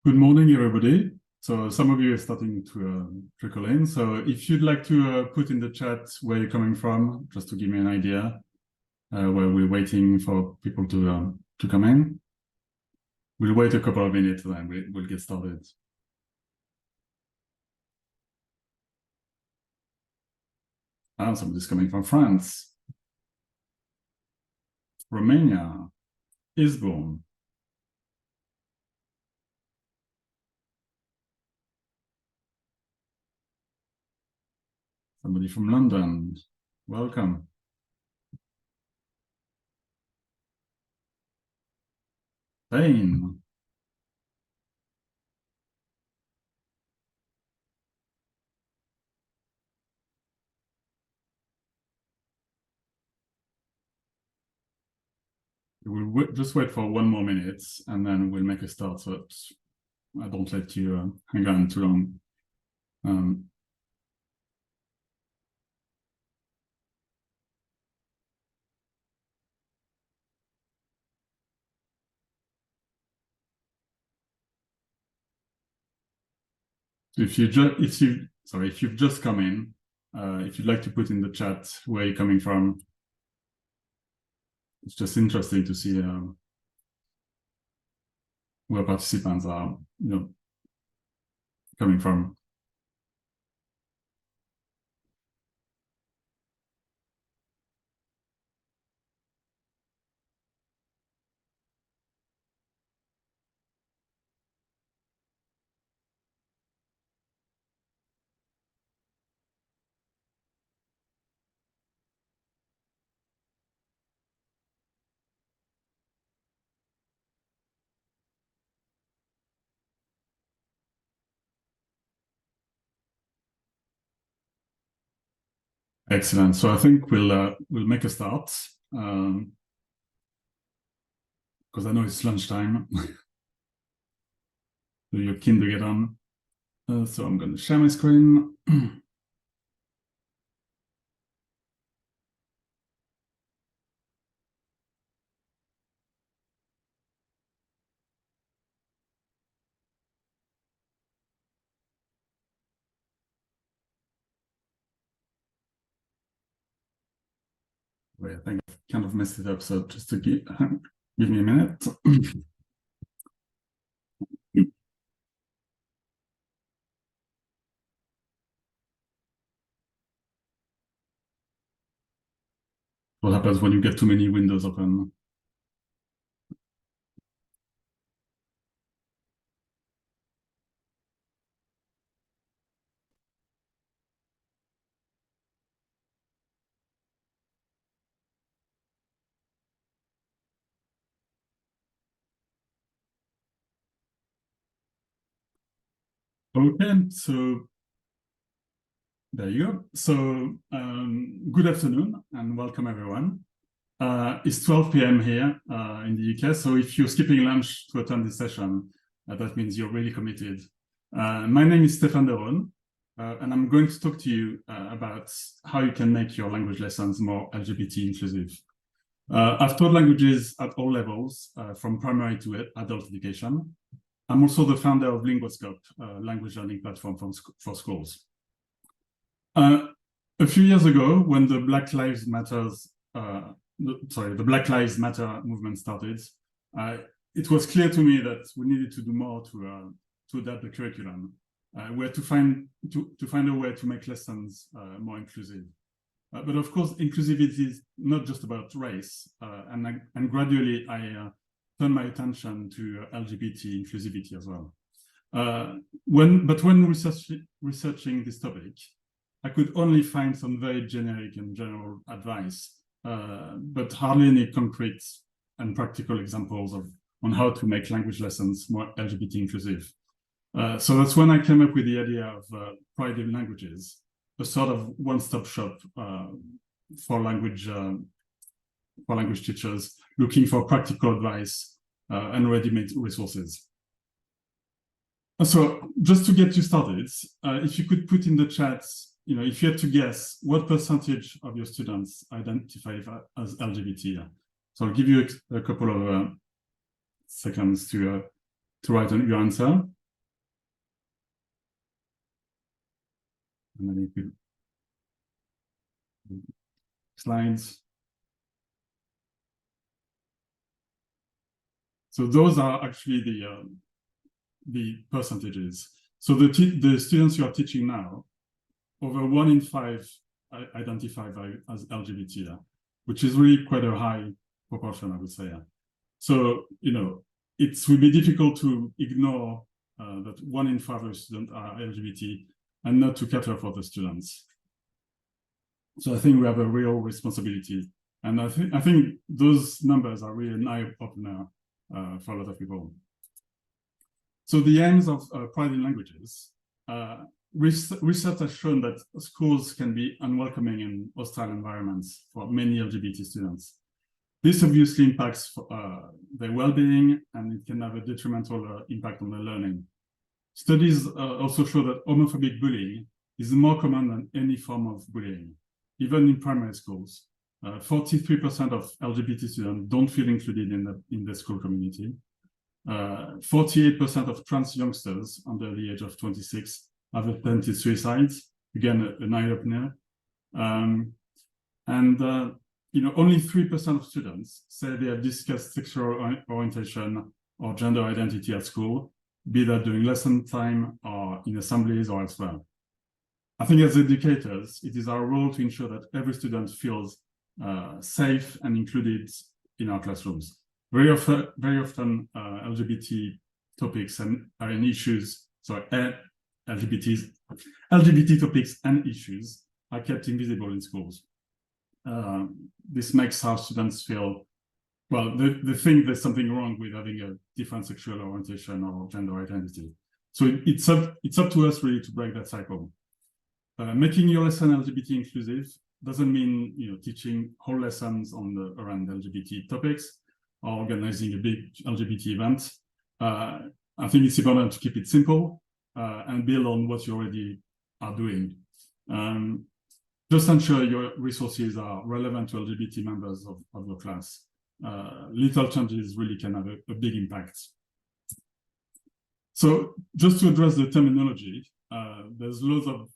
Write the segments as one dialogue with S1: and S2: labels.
S1: Good morning, everybody. So some of you are starting to trickle in. So if you'd like to put in the chat where you're coming from, just to give me an idea, while we're waiting for people to come in. We'll wait a couple of minutes and then we'll get started. Somebody's coming from France, Romania, Lisbon. Somebody from London, welcome. Spain. We'll just wait for one more minute and then we'll make a start so I don't let you hang on too long. If you've just come in, if you'd like to put in the chat where you're coming from, it's just interesting to see where participants are, coming from. Excellent. So I think we'll make a start because I know it's lunchtime. So you're keen to get on. So I'm going to share my screen. Wait, I think I've kind of messed it up. So just to give me a minute. What happens when you get too many windows open? Okay, so there you go. So good afternoon and welcome everyone. It's 12 p.m. here in the UK. So if you're skipping lunch to attend this session, that means you're really committed. My name is Stéphane Deron, and I'm going to talk to you about how you can make your language lessons more LGBT inclusive. I've taught languages at all levels, from primary to adult education. I'm also the founder of Linguoscope, language learning platform for schools. A few years ago, when the Black Lives Matter movement started, it was clear to me that we needed to do more to adapt the curriculum. We had to find a way to make lessons more inclusive. But of course, inclusivity is not just about race, and gradually I turned my attention to LGBT inclusivity as well. When researching this topic, I could only find some very generic and general advice, but hardly any concrete and practical examples on how to make language lessons more LGBT inclusive. So that's when I came up with the idea of Pride in Languages, a sort of one-stop shop for language teachers looking for practical advice and ready-made resources. So just to get you started, if you could put in the chat, if you had to guess what percentage of your students identify as LGBT. So I'll give you a couple of seconds to write your answer. And then it will slides. So those are actually the percentages. So the students you are teaching now, over 1 in 5 identify as LGBT, which is really quite a high proportion, I would say. So, it will be difficult to ignore that 1 in 5 students are LGBT and not to cater for the students. So I think we have a real responsibility. And I think those numbers are really an eye-opener for a lot of people. So the aims of Pride in Languages, research has shown that schools can be unwelcoming and hostile environments for many LGBT students. This obviously impacts their well-being, and it can have a detrimental impact on their learning. Studies also show that homophobic bullying is more common than any form of bullying, even in primary schools. 43% of LGBT students don't feel included in the school community. 48% of trans youngsters under the age of 26 have attempted suicide. Again, an eye-opener. Only 3% of students say they have discussed sexual orientation or gender identity at school, be that during lesson time or in assemblies or elsewhere. I think as educators, it is our role to ensure that every student feels safe and included in our classrooms. Very often LGBT topics and issues, LGBT topics and issues are kept invisible in schools. This makes our students feel, well, they think there's something wrong with having a different sexual orientation or gender identity. So it's up to us really to break that cycle. Making your lesson LGBT inclusive doesn't mean teaching whole lessons around LGBT topics or organizing a big LGBT event. I think it's important to keep it simple and build on what you already are doing. Just ensure your resources are relevant to LGBT members of your class. Little changes really can have a big impact. So just to address the terminology, there's loads of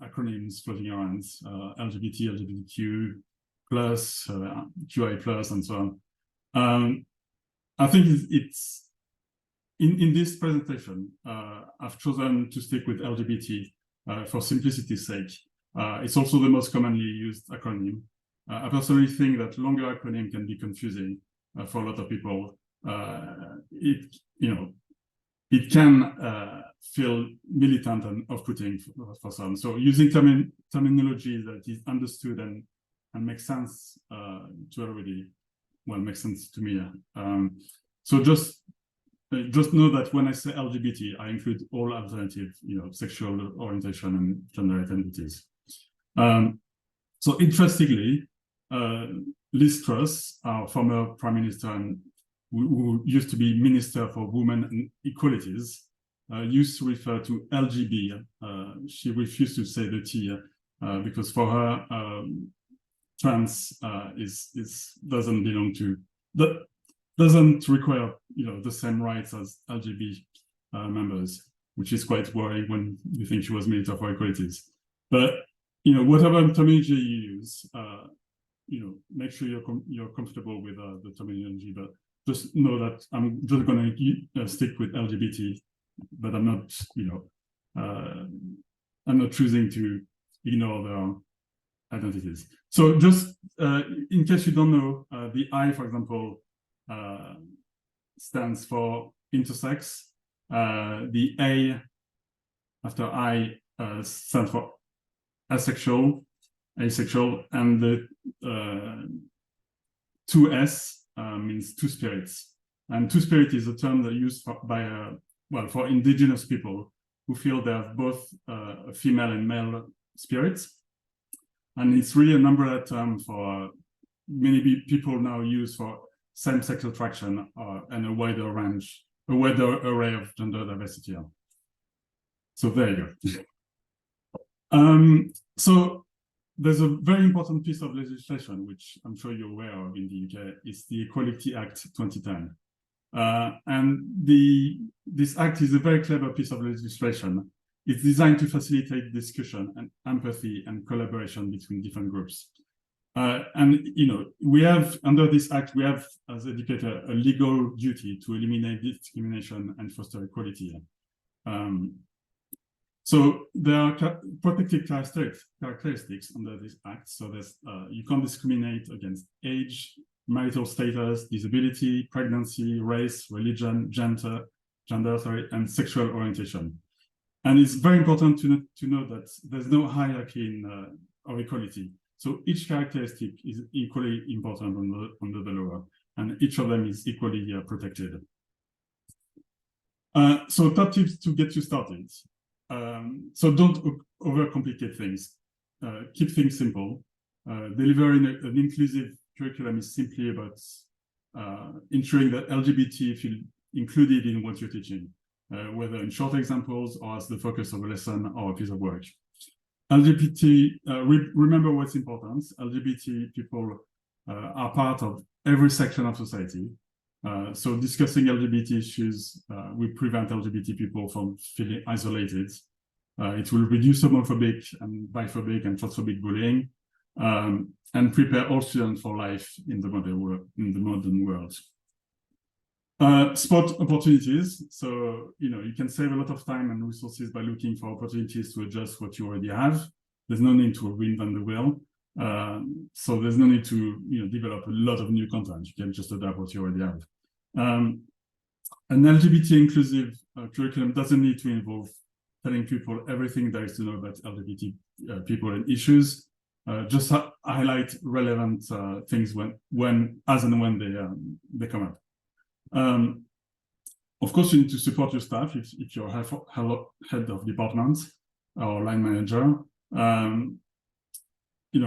S1: acronyms floating around, LGBT, LGBTQ+, QI+, and so on. I think it's in this presentation, I've chosen to stick with LGBT for simplicity's sake. It's also the most commonly used acronym. I personally think that longer acronym can be confusing for a lot of people. It can feel militant and off-putting for some. So using terminology that is understood and makes sense to everybody, well, makes sense to me. So just know that when I say LGBT, I include all alternative, sexual orientation and gender identities. So interestingly, Liz Truss, our former Prime Minister and who used to be Minister for Women and Equalities, used to refer to LGB. She refused to say the T because for her, trans doesn't belong to, doesn't require the same rights as LGBT members, which is quite worrying when you think she was Minister for Equalities. But whatever terminology you use, make sure you're comfortable with the terminology. But just know that I'm just going to stick with LGBT, but I'm not, I'm not choosing to ignore their identities. So just in case you don't know, the I, for example, stands for intersex. The A after I stands for asexual, and the 2S means two spirits. And two spirit is a term that used for indigenous people who feel they have both female and male spirits. And it's really an umbrella term for many people now use for same-sex attraction and a wider array of gender diversity. So there you go. So there's a very important piece of legislation, which I'm sure you're aware of in the UK, is the Equality Act 2010. And this act is a very clever piece of legislation it's designed to facilitate discussion and empathy and collaboration between different groups. And we have, under this act, we have as educator a legal duty to eliminate discrimination and foster equality. So there are protected characteristics under this act. So there's you can't discriminate against age, marital status, disability, pregnancy, race, religion, gender, and sexual orientation. And it's very important to know that there's no hierarchy of equality. So each characteristic is equally important under the law, and each of them is equally protected. So top tips to get you started. So don't overcomplicate things. Keep things simple. Delivering an inclusive curriculum is simply about ensuring that LGBT feel included in what you're teaching, whether in short examples or as the focus of a lesson or a piece of work. LGBT, remember what's important. LGBT people are part of every section of society. So discussing LGBT issues will prevent LGBT people from feeling isolated. It will reduce homophobic and biphobic and transphobic bullying, and prepare all students for life in the modern world. Spot opportunities. So, you can save a lot of time and resources by looking for opportunities to adjust what you already have. There's no need to reinvent the wheel. So there's no need to, develop a lot of new content. You can just adapt what you already have. An LGBT inclusive curriculum doesn't need to involve telling people everything there is to know about LGBT people and issues. Just highlight relevant things as and when they come up. Of course, you need to support your staff if you're head of department or line manager.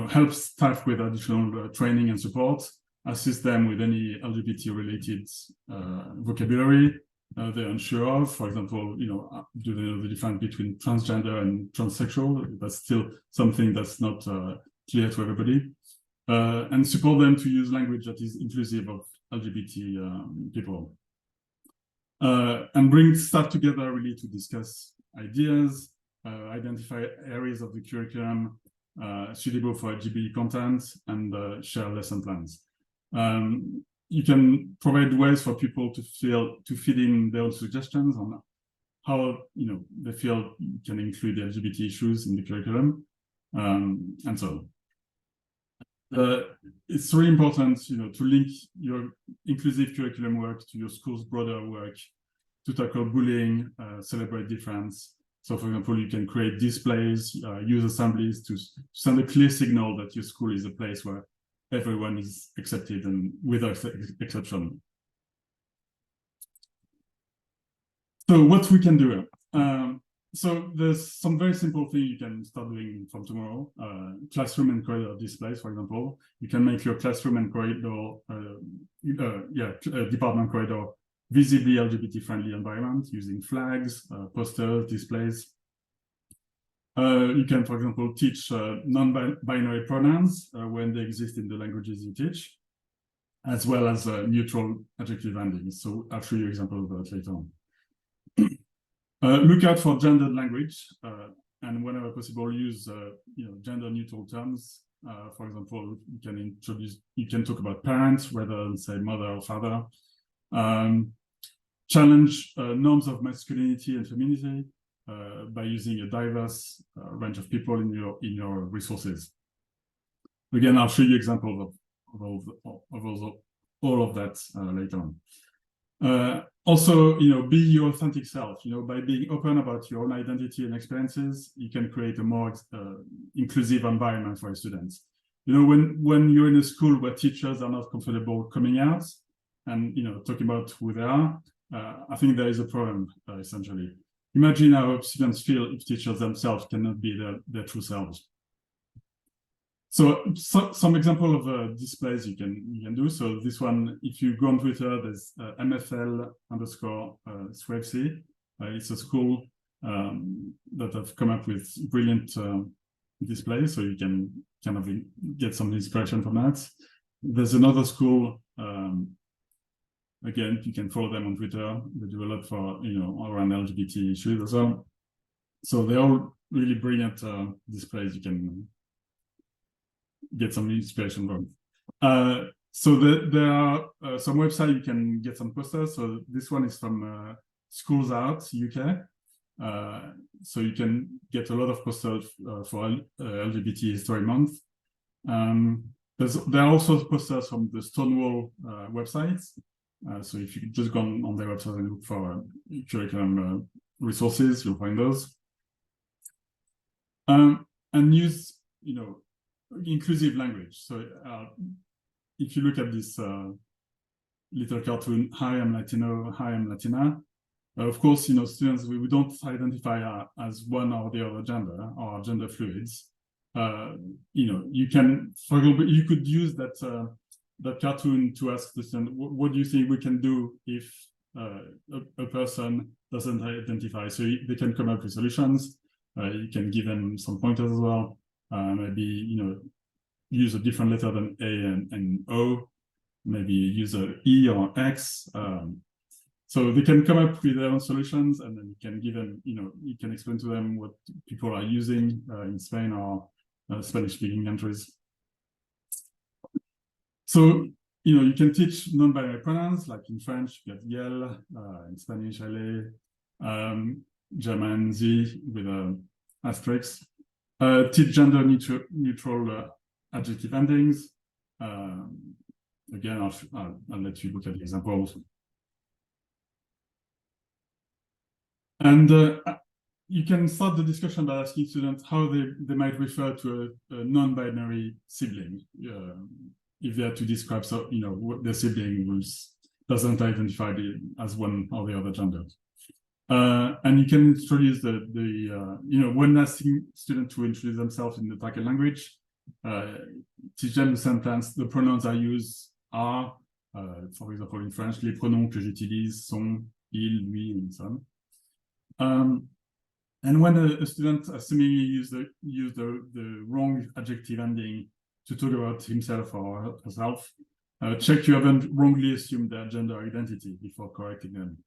S1: Help staff with additional training and support. Assist them with any LGBT-related vocabulary they're unsure of. For example, do they know the difference between transgender and transsexual? That's still something that's not clear to everybody. And support them to use language that is inclusive of LGBT people. And bring staff together really to discuss ideas, identify areas of the curriculum suitable for LGBT content, and share lesson plans. You can provide ways for people to fit in their own suggestions on how they feel you can include LGBT issues in the curriculum, and so on. It's really important, to link your inclusive curriculum work to your school's broader work to tackle bullying, celebrate difference. So, for example, you can create displays, use assemblies to send a clear signal that your school is a place where everyone is accepted and without exception. So, what we can do. So there's some very simple thing you can start doing from tomorrow. Classroom and corridor displays, for example. You can make your classroom and corridor, department corridor, visibly LGBT-friendly environment using flags, posters, displays. You can, for example, teach non-binary pronouns when they exist in the languages you teach, as well as neutral adjective endings. So I'll show you an example of that later on. Look out for gendered language, and whenever possible, use gender-neutral terms. For example, you can talk about parents rather than say mother or father. Challenge norms of masculinity and femininity by using a diverse range of people in your resources. Again, I'll show you examples of all of that later on. Also, be your authentic self. By being open about your own identity and experiences, you can create a more inclusive environment for your students. When you're in a school where teachers are not comfortable coming out and talking about who they are, I think there is a problem, essentially. Imagine how students feel if teachers themselves cannot be their true selves. So some example of displays you can do. So this one, if you go on Twitter, there's MFL_SWEFC. It's a school that have come up with brilliant displays, so you can kind of get some inspiration from that. There's another school. Again, you can follow them on Twitter. They do a lot for around LGBT issues as well. So they're all really brilliant displays. You can get some inspiration from. So there are some websites you can get some posters. So this one is from Schools Art UK. So you can get a lot of posters for LGBT History Month. There are also posters from the Stonewall websites. So if you just go on their website and look for curriculum resources, you'll find those. And use, inclusive language. So if you look at this little cartoon, hi, I'm Latino, hi, I'm Latina. Of course, students, we don't identify as one or the other gender or gender fluids. You can, for example, you could use that cartoon to ask the student, what do you think we can do if a person doesn't identify? So they can come up with solutions. You can give them some pointers as well. Maybe, use a different letter than A and O. Maybe use a E or X. So they can come up with their own solutions, and then you can give them, you can explain to them what people are using in Spain or Spanish-speaking countries. So, you can teach non-binary pronouns, like in French, you get yel, in Spanish, elle, German, sie, with asterisks. Teach gender-neutral adjective endings. Again, I'll let you look at the examples. And you can start the discussion by asking students how they might refer to a non-binary sibling. If they are to describe, what their sibling doesn't identify as one or the other gender. And you can introduce when asking students to introduce themselves in the target language, teach them the sentence. The pronouns I use are, for example, in French, les pronoms que j'utilise sont il, lui, and so on. And when a student assumingly use the wrong adjective ending to talk about himself or herself, check you haven't wrongly assumed their gender identity before correcting them.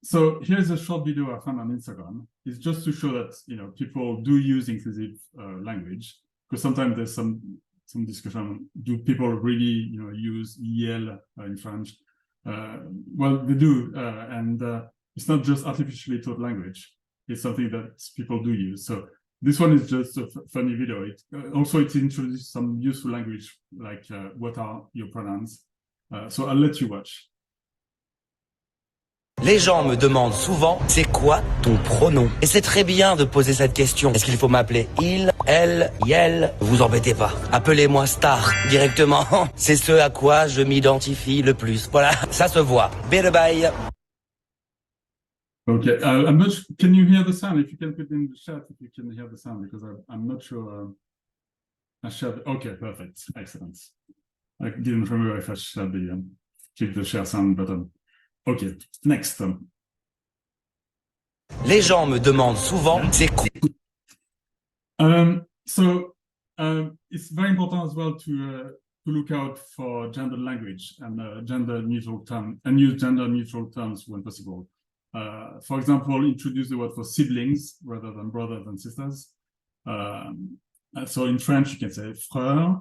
S1: So here's a short video I found on Instagram. It's just to show that people do use inclusive language, because sometimes there's some discussion. Do people really use yel in French? Well, they do, and it's not just artificially taught language. It's something that people do use. So this one is just a funny video. It introduces some useful language, like what are your pronouns. So I'll let you watch.
S2: Les gens me demandent souvent, c'est quoi ton pronom? Et c'est très bien de poser cette question. Est-ce qu'il faut m'appeler il, elle, yel? Vous embêtez pas. Appelez-moi Star directement. C'est ce à quoi je m'identifie le plus. Voilà, ça se voit. Bye bye.
S1: Okay, I'm not. Can you hear the sound? If you can put in the chat, if you can hear the sound, because I'm not sure. I shared. Okay, perfect, excellent. I didn't remember if I shared click the share sound button. Okay, next.
S2: Les gens me demandent souvent, c'est quoi?
S1: So it's very important as well to look out for gender language and gender neutral terms, and use gender neutral terms when possible. For example, introduce the word for siblings rather than brothers and sisters. So in French, you can say frère.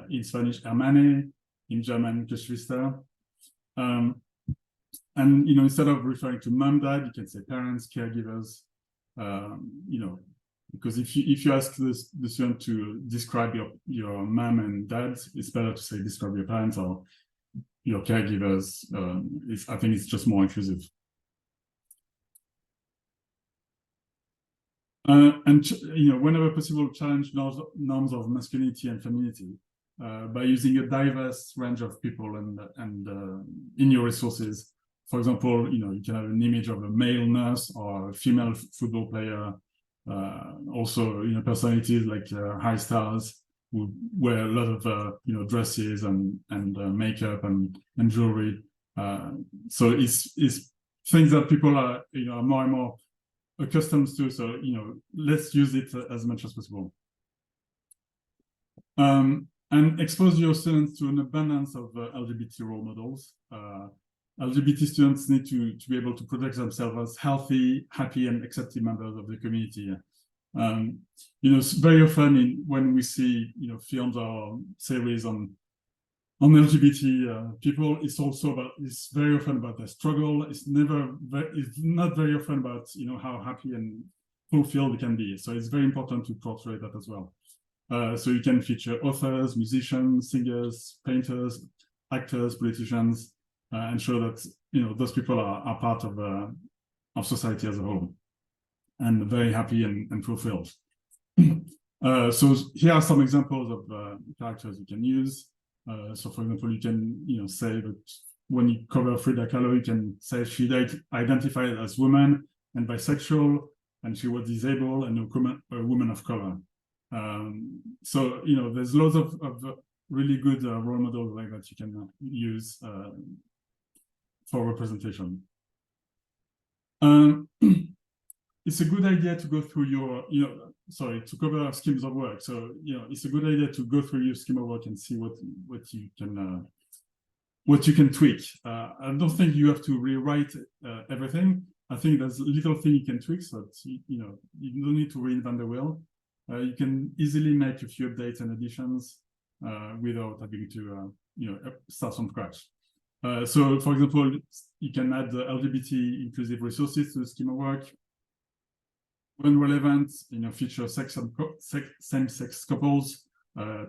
S1: In Spanish, hermane. In German, Geschwister. And instead of referring to mom, dad, you can say parents, caregivers. Because if you ask the student to describe your mom and dad, it's better to say describe your parents or your caregivers. I think it's just more inclusive. And whenever possible, challenge norms of masculinity and femininity by using a diverse range of people and in your resources. For example, you can have an image of a male nurse or a female football player. Also, personalities like high stars who wear a lot of dresses and makeup and jewelry. So it's things that people are more and more accustomed to. So let's use it as much as possible. And expose your students to an abundance of LGBT role models. LGBT students need to be able to project themselves as healthy, happy, and accepting members of the community. Very often when we see, films or series on LGBT people, it's very often about their struggle. It's not very often about, how happy and fulfilled it can be. So it's very important to portray that as well. So you can feature authors, musicians, singers, painters, actors, politicians, and show that those people are part of society as a whole, and very happy and fulfilled. So here are some examples of characters you can use. So for example, you can say that when you cover Frida Kahlo, you can say she identified as woman and bisexual, and she was disabled and a woman of color. So there's lots of really good role models like that you can use for representation. It's a good idea to go through your, to cover schemes of work. So, it's a good idea to go through your scheme of work and see what you can tweak. I don't think you have to rewrite everything. I think there's little thing you can tweak, so that, you don't need to reinvent the wheel. You can easily make a few updates and additions without having to, start from scratch. So, for example, you can add the LGBT inclusive resources to the scheme of work. When relevant, feature same-sex couples,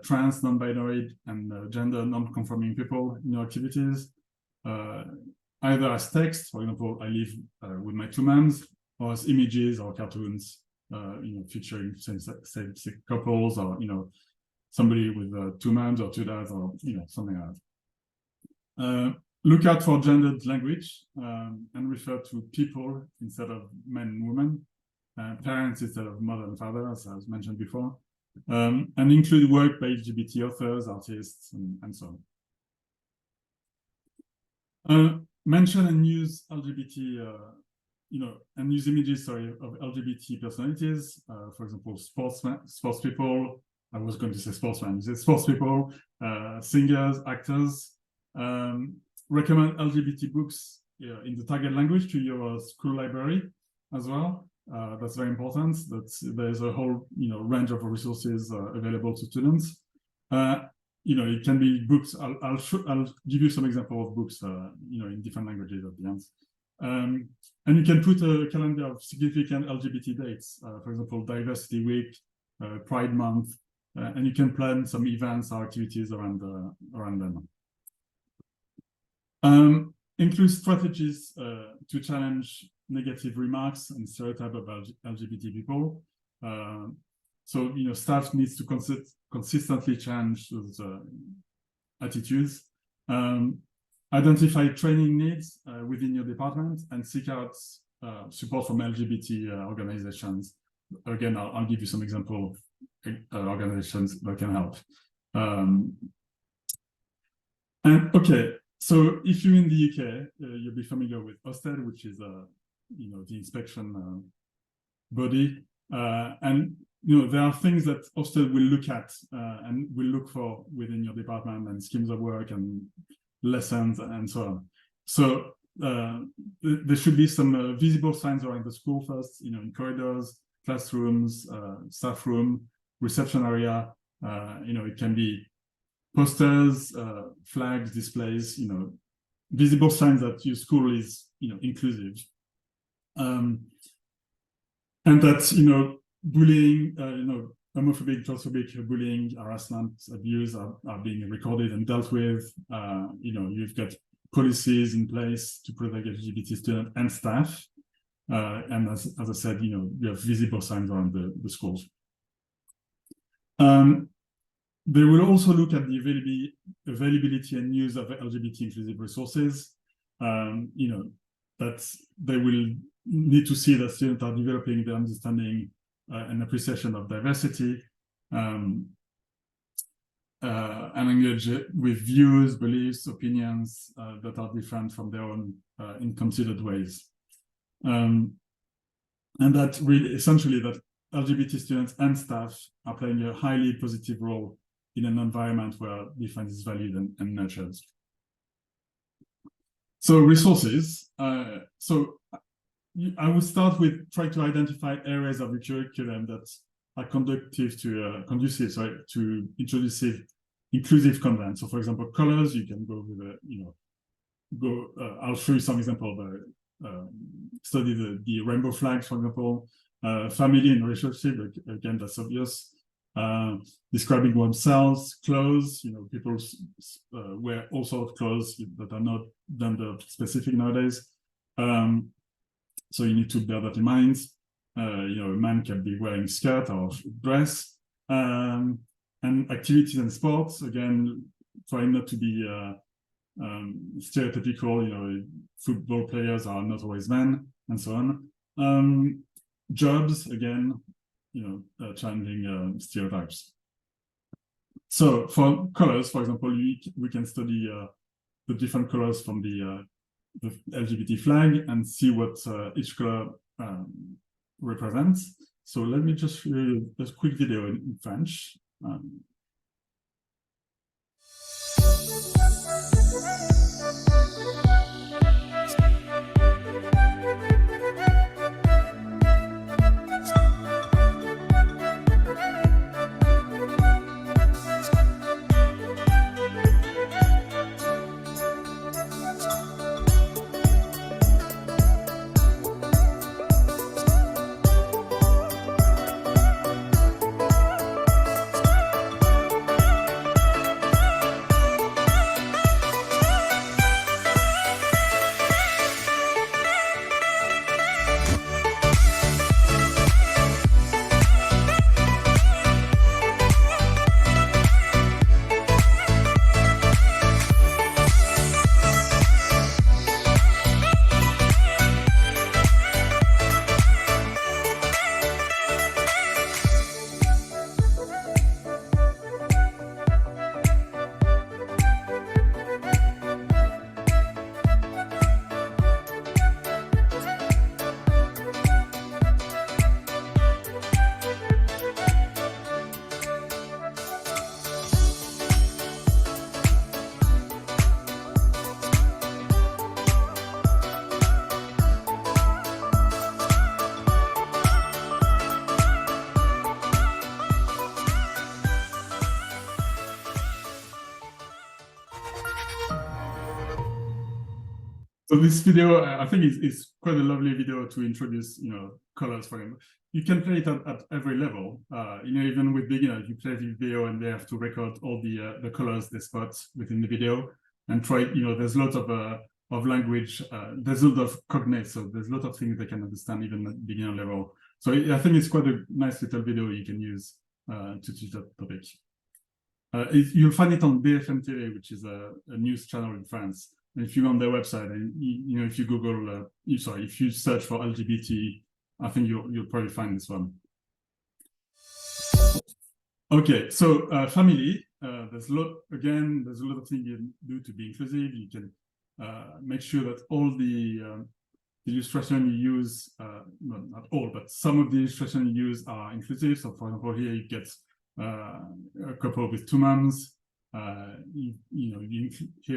S1: trans, non-binary, and gender non-conforming people in your activities. Either as text, for example, I live with my two moms, or as images or cartoons, featuring same-sex couples, or somebody with two moms or two dads, or something like that. Look out for gendered language and refer to people instead of men and women, parents instead of mother and father, as I was mentioned before, and include work by LGBT authors, artists, and so on. Mention and use LGBT, and use images, of LGBT personalities, for example, sports people. I was going to say sportsmen, sports people, singers, actors. Recommend LGBT books in the target language to your school library as well. That's very important. There's a whole range of resources available to students. It can be books. I'll give you some example of books in different languages at the end. And you can put a calendar of significant LGBT dates, for example, Diversity Week, Pride Month, and you can plan some events or activities around them. Include strategies to challenge negative remarks and stereotypes about LGBT people. So staff needs to consistently change those attitudes. Identify training needs within your department and seek out support from LGBT organizations. Again, I'll give you some example of organizations that can help. And okay. So if you're in the UK, you'll be familiar with Ofsted, which is the inspection body, and there are things that Ofsted will look at and will look for within your department, and schemes of work and lessons and so on. So there should be some visible signs around the school first, in corridors, classrooms, staff room, reception area. It can be posters, flags, displays, visible signs that your school is, inclusive. And that, bullying, homophobic, transphobic bullying, harassment, abuse are being recorded and dealt with. You've got policies in place to protect LGBT students and staff. And as I said, you have visible signs around the schools. They will also look at the availability and use of LGBT inclusive resources. That they will need to see that students are developing their understanding and appreciation of diversity, and engage with views, beliefs, opinions that are different from their own in considered ways. And that really, essentially, that LGBT students and staff are playing a highly positive role in an environment where difference is valued and nurtured. So resources. I would start with trying to identify areas of the curriculum that are conducive to introducing inclusive content. So, for example, colors. You can go with I'll show you some example of study the rainbow flags, for example. Family and relationship. Again, that's obvious. Describing themselves, clothes. People wear all sorts of clothes that are not gender specific nowadays. So you need to bear that in mind. A man can be wearing skirt or dress. And activities and sports, again, trying not to be stereotypical. Football players are not always men, and so on. Jobs, again, challenging stereotypes. So for colors, for example, we can study the different colors from the LGBT flag and see what each color represents. So let me just show you a quick video in French. So this video, I think, is quite a lovely video to introduce, colors for him. You can play it at every level. Even with beginners, you play the video and they have to record all the colors they spot within the video and try. There's lots of language. There's a lot of cognates, so there's a lot of things they can understand even at beginner level. So I think it's quite a nice little video you can use to teach that topic. You'll find it on BFM TV, which is a news channel in France. And if you go on their website and if you Google, if you search for LGBT, I think you'll probably find this one. Okay, so family. There's a lot of things you can do to be inclusive. You can make sure that all the illustration you use, not all, but some of the illustration you use are inclusive. So, for example, here you get a couple with two moms. Here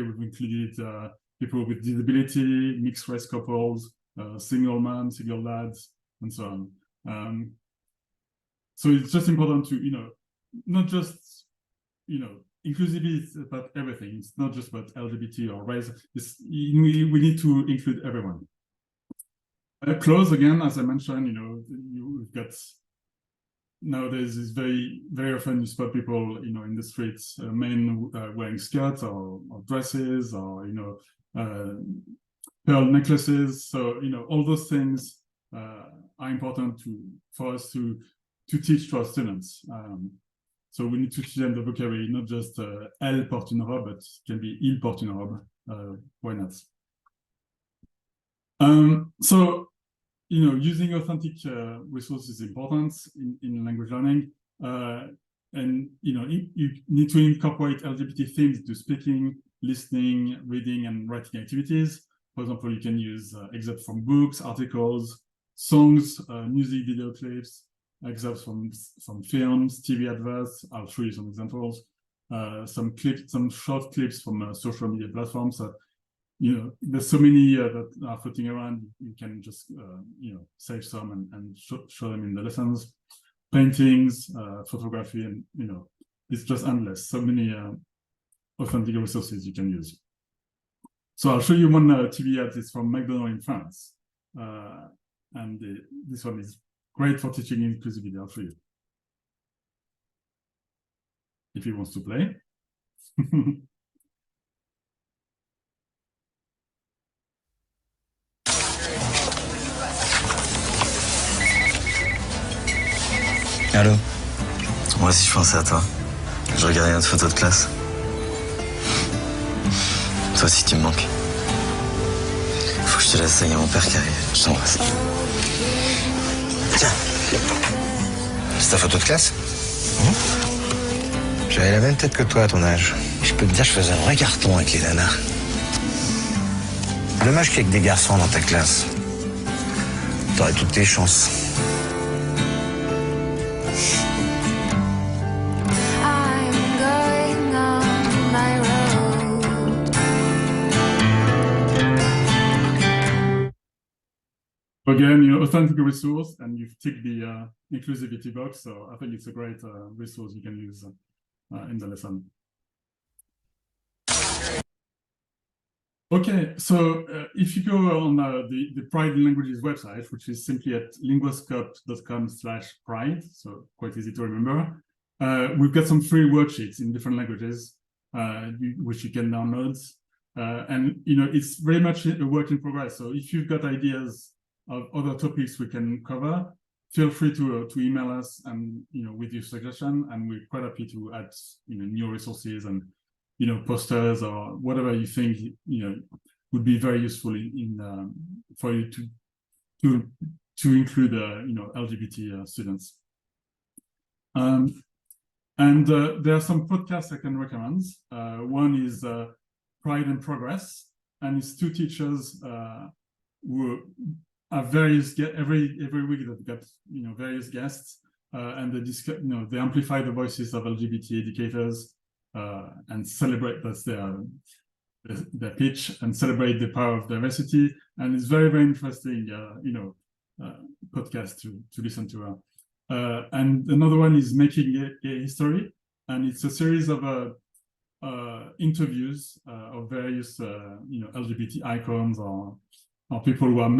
S1: we've included people with disability, mixed race couples, single moms, single dads, and so on. So it's just important to, not just, inclusivity is about everything. It's not just about LGBT or race. We need to include everyone. Clothes, again, as I mentioned, we've got nowadays is very, very often you spot people, in the streets, men wearing skirts or dresses or, pearl necklaces. So, all those things are important for us to teach to our students. So we need to teach them the vocabulary, not just elle porte une robe, but it can be il porte une robe. Why not? So, using authentic resources is important in language learning. And, you need to incorporate LGBT themes into speaking, listening, reading, and writing activities. For example, you can use excerpts from books, articles, songs, music video clips, excerpts from films, TV adverts. I'll show you some examples. Some short clips from social media platforms. there's so many that are floating around. You can just save some and show them in the lessons. Paintings, photography, and it's just endless. So many authentic resources you can use. So I'll show you one TV ad. It's from McDonald's in France, and this one is great for teaching inclusivity. I'll show you if he wants to play.
S3: Allô? Moi aussi je pensais à toi. Je regardais notre photo de classe. Toi aussi tu me manques. Faut que je te laisse, il y a mon père qui arrive. Je t'embrasse. Tiens. C'est ta photo de classe? J'avais la même tête que toi à ton âge. Je peux te dire, je faisais un vrai carton avec les nanas. Dommage qu'il y ait que des garçons dans ta classe. T'aurais toutes tes chances.
S1: Again, authentic resource, and you've ticked the inclusivity box, so I think it's a great resource you can use in the lesson. Okay, so if you go on the Pride in Languages website, which is simply at linguascope.com/pride, so quite easy to remember, we've got some free worksheets in different languages, which you can download. And, it's very much a work in progress. So if you've got ideas of other topics we can cover, feel free to email us and with your suggestion, and we're quite happy to add new resources and posters or whatever you think would be very useful for you to include LGBT students. And there are some podcasts I can recommend. One is Pride and Progress, and it's two teachers who have various every week they've got various guests, and they discuss they amplify the voices of LGBT educators and celebrate, that's their pitch, and celebrate the power of diversity. And it's very, very interesting podcast to listen to. And another one is Making a History, and it's a series of interviews of various LGBT icons or people who have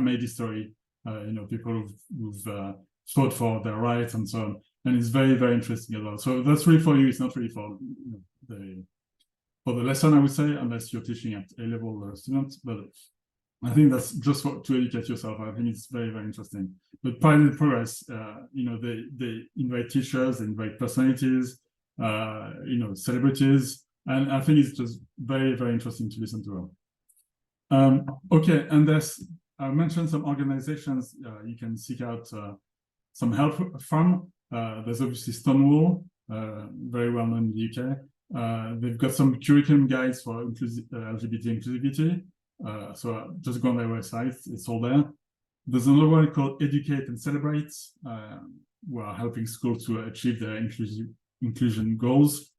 S1: made history, people who've fought for their rights and so on. And it's very, very interesting as well. So that's really for you. It's not really for the lesson, I would say, unless you're teaching at A-level students. But I think that's just to educate yourself. I think it's very, very interesting. But Pride and Progress, they invite teachers, they invite personalities, celebrities, and I think it's just very, very interesting to listen to. Okay, and I mentioned some organizations you can seek out some help from. There's obviously Stonewall, very well known in the UK. They've got some curriculum guides for LGBT inclusivity. So just go on their website, it's all there. There's another one called Educate and Celebrate, who are helping schools to achieve their inclusion goals.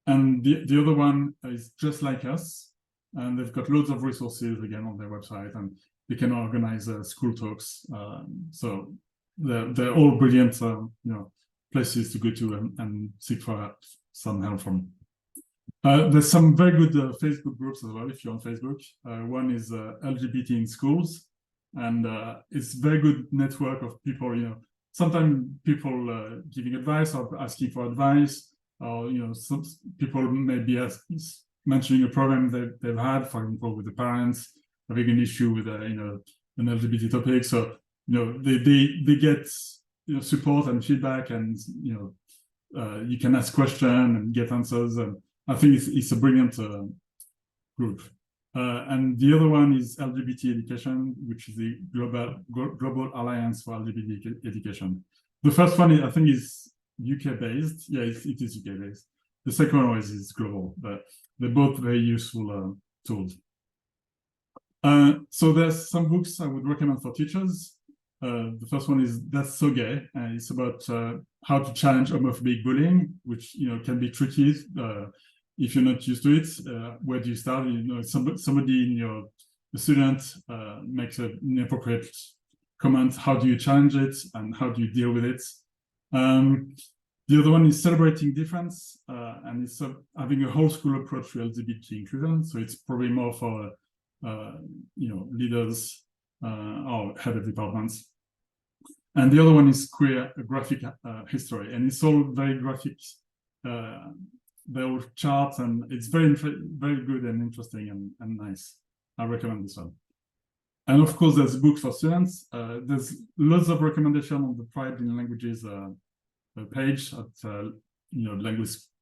S1: And the other one is Just Like Us, and they've got loads of resources again on their website, and they can organize school talks. So they're all brilliant, places to go to and seek for some help from. There's some very good Facebook groups as well if you're on Facebook. One is LGBT in Schools, and it's a very good network of people. Sometimes people giving advice or asking for advice, or some people may be mentioning a problem they've had, for example, with the parents having an issue with an LGBT topic. So they get support and feedback, and you can ask questions and get answers. And I think it's a brilliant group. And the other one is LGBT Education, which is the Global Alliance for LGBT Education. The first one, I think, is UK-based. Yeah, it is UK-based. The second one is global, but they're both very useful tools. So there's some books I would recommend for teachers. The first one is That's So Gay, and it's about how to challenge homophobic bullying, which can be tricky. if you're not used to it, where do you start? You know, somebody in your student makes an inappropriate comment. How do you challenge it, and how do you deal with it? The other one is celebrating difference, and it's having a whole school approach to LGBT inclusion. So it's probably more for leaders or head of departments. And the other one is queer graphic history, and it's all very graphic. They're all charts, and it's very good and interesting and nice. I recommend this one. And of course, there's books for students. There's lots of recommendations on the Pride in Languages page at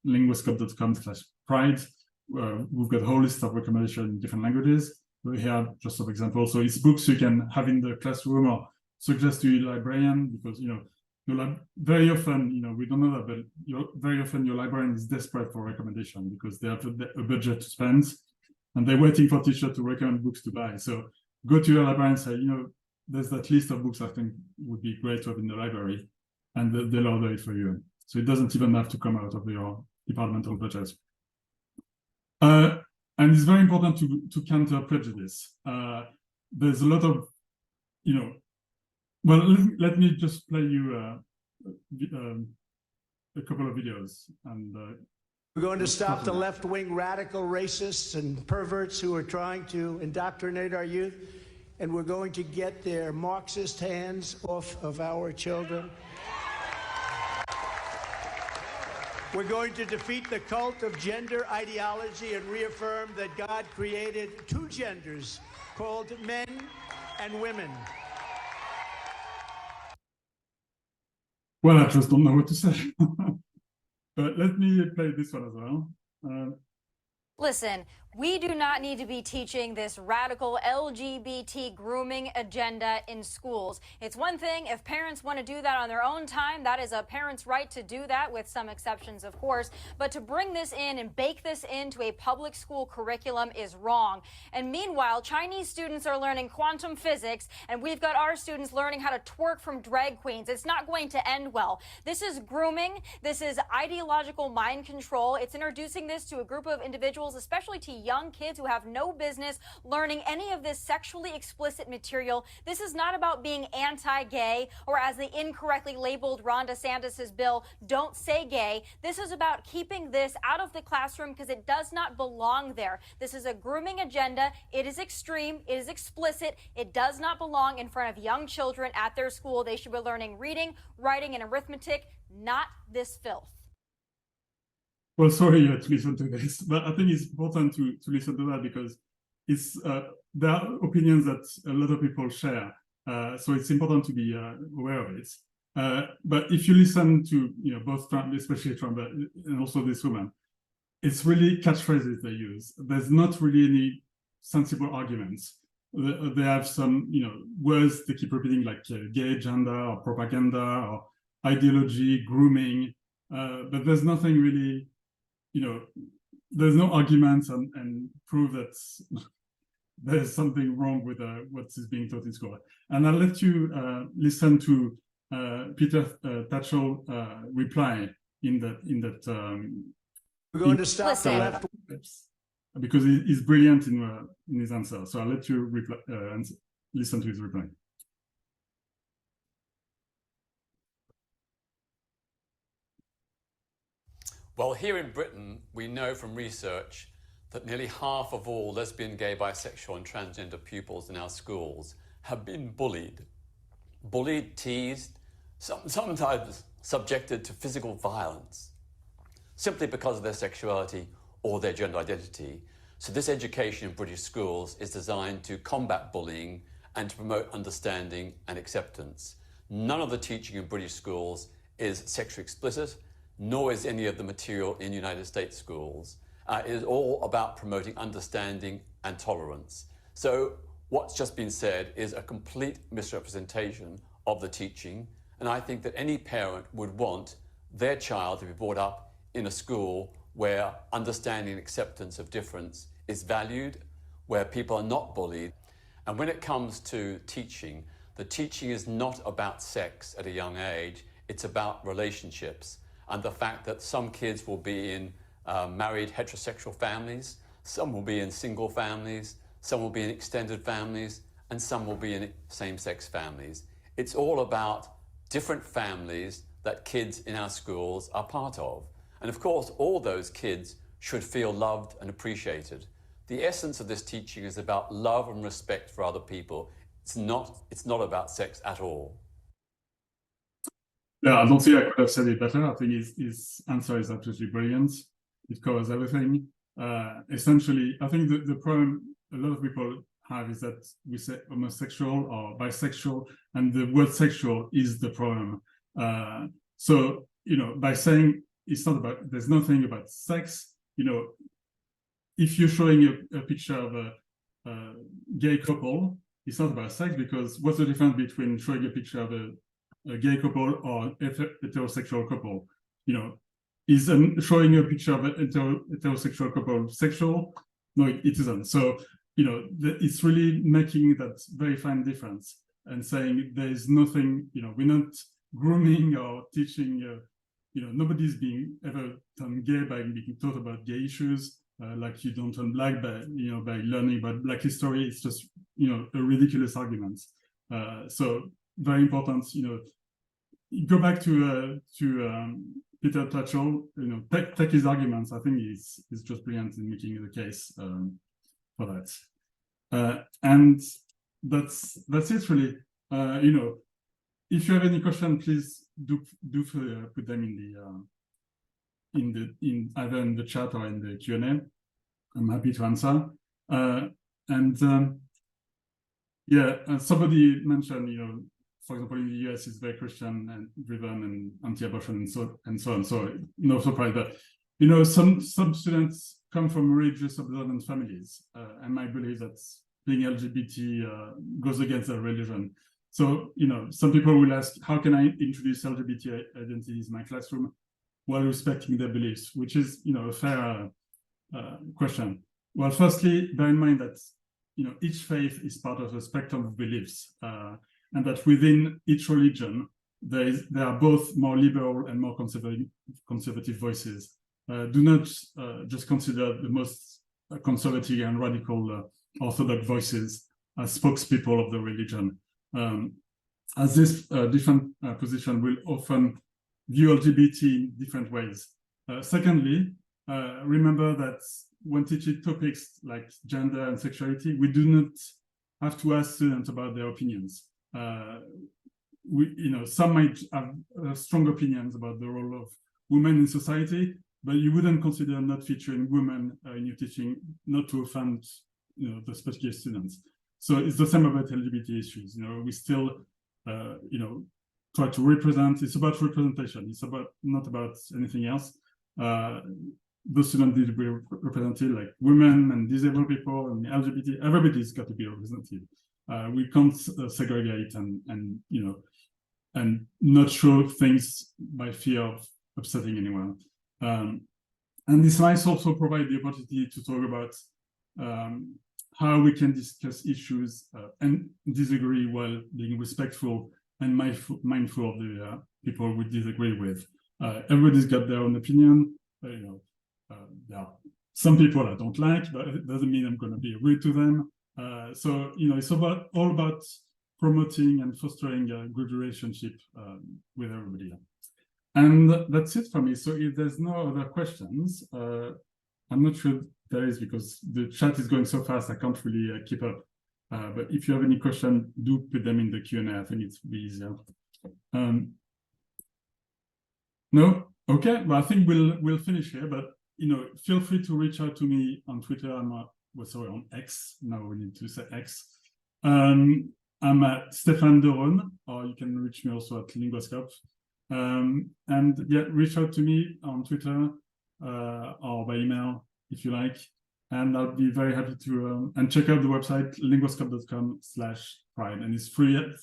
S1: linguiscope.com/pride. We've got a whole list of recommendations in different languages. We have just some examples. So it's books you can have in the classroom or suggest to your librarian, because very often, we don't know that, but very often your librarian is desperate for recommendation because they have a budget to spend, and they're waiting for teachers to recommend books to buy. So go to your librarian and say, there's that list of books I think would be great to have in the library, and they'll order it for you. So it doesn't even have to come out of your departmental budget. And it's very important to counter prejudice. There's a lot of, well, let me just play you a couple of videos. And
S4: we're going to stop the left-wing radical racists and perverts who are trying to indoctrinate our youth, and we're going to get their Marxist hands off of our children. We're going to defeat the cult of gender ideology and reaffirm that God created two genders called men and women.
S1: Well, I just don't know what to say. But let me play this one as well.
S5: Listen, we do not need to be teaching this radical LGBT grooming agenda in schools. It's one thing if parents want to do that on their own time. That is a parent's right to do that, with some exceptions, of course. But to bring this in and bake this into a public school curriculum is wrong. And meanwhile, Chinese students are learning quantum physics, and we've got our students learning how to twerk from drag queens. It's not going to end well. This is grooming. This is ideological mind control. It's introducing this to a group of individuals, especially to young kids who have no business learning any of this sexually explicit material. This is not about being anti-gay, or as the incorrectly labeled Ron DeSantis' bill, don't say gay. This is about keeping this out of the classroom because it does not belong there. This is a grooming agenda. It is extreme. It is explicit. It does not belong in front of young children at their school. They should be learning reading, writing, and arithmetic, not this filth.
S1: Well, sorry to listen to this, but I think it's important to listen to that, because it's there are opinions that a lot of people share. So it's important to be aware of it. But if you listen to both Trump, especially Trump, and also this woman, it's really catchphrases they use. There's not really any sensible arguments. They have some words they keep repeating, like gay agenda or propaganda or ideology, grooming, but there's nothing really. There's no arguments and prove that there's something wrong with what is being taught in school. And I'll let you listen to Peter Tatchell reply in that.
S4: We're going to stop the left,
S1: because he's brilliant in his answer. So I'll let you reply and listen to his reply.
S6: Well, here in Britain, we know from research that nearly half of all lesbian, gay, bisexual and transgender pupils in our schools have been bullied. Bullied, teased, sometimes subjected to physical violence, simply because of their sexuality or their gender identity. So this education in British schools is designed to combat bullying and to promote understanding and acceptance. None of the teaching in British schools is sexually explicit, nor is any of the material in United States schools. It is all about promoting understanding and tolerance. So what's just been said is a complete misrepresentation of the teaching, and I think that any parent would want their child to be brought up in a school where understanding and acceptance of difference is valued, where people are not bullied. And when it comes to teaching, the teaching is not about sex at a young age, it's about relationships. And the fact that some kids will be in married heterosexual families, some will be in single families, some will be in extended families, and some will be in same-sex families. It's all about different families that kids in our schools are part of. And of course, all those kids should feel loved and appreciated. The essence of this teaching is about love and respect for other people. It's not about sex at all.
S1: Yeah, I don't think I could have said it better. I think his answer is absolutely brilliant. It covers everything. Essentially, I think the problem a lot of people have is that we say homosexual or bisexual, and the word sexual is the problem. So, by saying it's not about, there's nothing about sex, if you're showing a picture of a gay couple, it's not about sex, because what's the difference between showing a picture of a gay couple or heterosexual couple? Is showing a picture of a heterosexual couple sexual? No, it isn't. So, it's really making that very fine difference and saying there is nothing, we're not grooming or teaching, nobody's being ever turned gay by being taught about gay issues, like you don't turn black by learning about Black history. It's just, a ridiculous argument. So very important, go back to Peter Tatchell, take his arguments. I think he's just brilliant in making the case for that. And that's it really. If you have any question, please do put them in either in the chat or in the Q&A. I'm happy to answer. Somebody mentioned, for example, in the US, it's very Christian and driven and anti-abortion and so on. So no surprise that, some students come from religious observant families, and I believe that being LGBT goes against their religion. So, some people will ask, how can I introduce LGBT identities in my classroom while respecting their beliefs, which is, a fair question. Well, firstly, bear in mind that, each faith is part of a spectrum of beliefs, and that within each religion, there are both more liberal and more conservative voices. Do not just consider the most conservative and radical orthodox voices as spokespeople of the religion, as this different position will often view LGBT in different ways. Secondly, remember that when teaching topics like gender and sexuality, we do not have to ask students about their opinions. Some might have strong opinions about the role of women in society, but you wouldn't consider not featuring women in your teaching, not to offend, the specific students. So it's the same about LGBT issues. We still, try to represent. It's about representation. It's not about anything else. Those students need to be represented, like women and disabled people and LGBT. Everybody's got to be represented. We can't segregate and not show things by fear of upsetting anyone. And this might also provide the opportunity to talk about how we can discuss issues and disagree while being respectful and mindful of the people we disagree with. Everybody's got their own opinion. There are some people I don't like, but it doesn't mean I'm going to be rude to them. So it's all about promoting and fostering a good relationship with everybody. And that's it for me. So if there's no other questions, I'm not sure there is, because the chat is going so fast, I can't really keep up. But if you have any question, do put them in the Q&A. I think it's be easier. No? Okay. Well, I think we'll finish here. But feel free to reach out to me on Twitter. I'm on X. Now we need to say X. I'm at Stéphane Deron, or you can reach me also at Linguoscope. And yeah, reach out to me on Twitter or by email if you like. And I'll be very happy to, and check out the website, linguoscope.com/pride. And it's freely,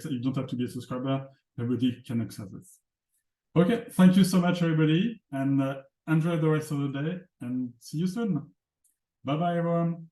S1: you don't have to be a subscriber. Everybody can access it. Okay, thank you so much, everybody. And enjoy the rest of the day and see you soon. Bye-bye, everyone.